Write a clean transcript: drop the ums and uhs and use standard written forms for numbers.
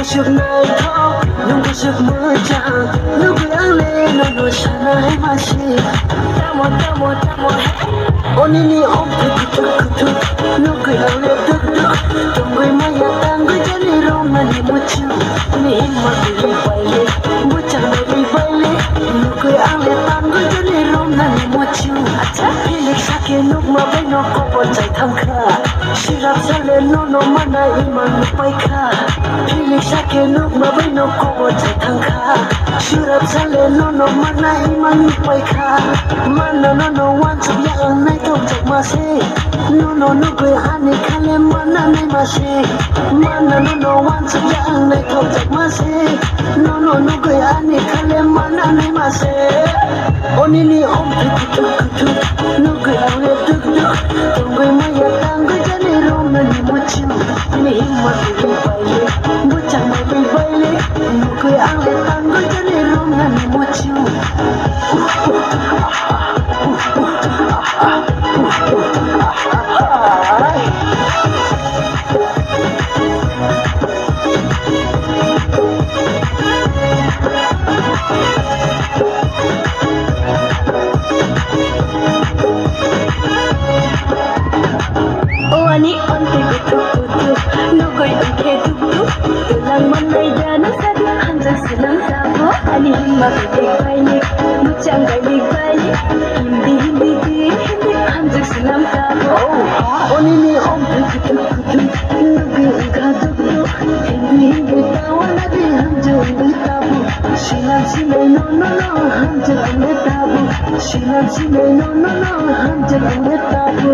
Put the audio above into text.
Sực này thao, nung có sực mưa chàng, nung cứ ăn lên nỗi nỗi sana hay mà si. Ta một, oni ni om tu, nung cứ ăn lên tuk, tung người maya tang người chân đi rom na ni muchu, ni imma đi bay le, muchang na đi bay le, nung cứ ăn lên tang người chân đi rom na ni muchu. Pilik sake nuk ma bay no ko bon chai tham kha, sirap sa le no mana iman pai kha. Pilik sake nuk ma bay no ko bon chai tham kha, sirap sa le no mana iman pai kha. Mana no wan chuk ya ang nai tong chak ma se, no kwe ani khale mana nai ma se. Mana no wan chuk ya ang nai tong chak ma se, no kwe ani khale mana nai ma se. Oni ni om tu, no kwe ang le tuk, tong kwe maya tang kwe jani rom na ni muchu, ni imma bi bai le, muchang mai bi bai le, no kwe ang le tang kwe jani rom na ni muchu. Ani on te kutu, no koi on ke tuk, tulang manai jana sadi hanjang senang sabo. Ani himma big baile, muchang gai baile, hindi hanjang senang sabo. Oni ni om kutu, no koi ka tuk, hindi tawana di hanjang tabu. Sinai no hanjang tabu. Sinai no hanjang tabu.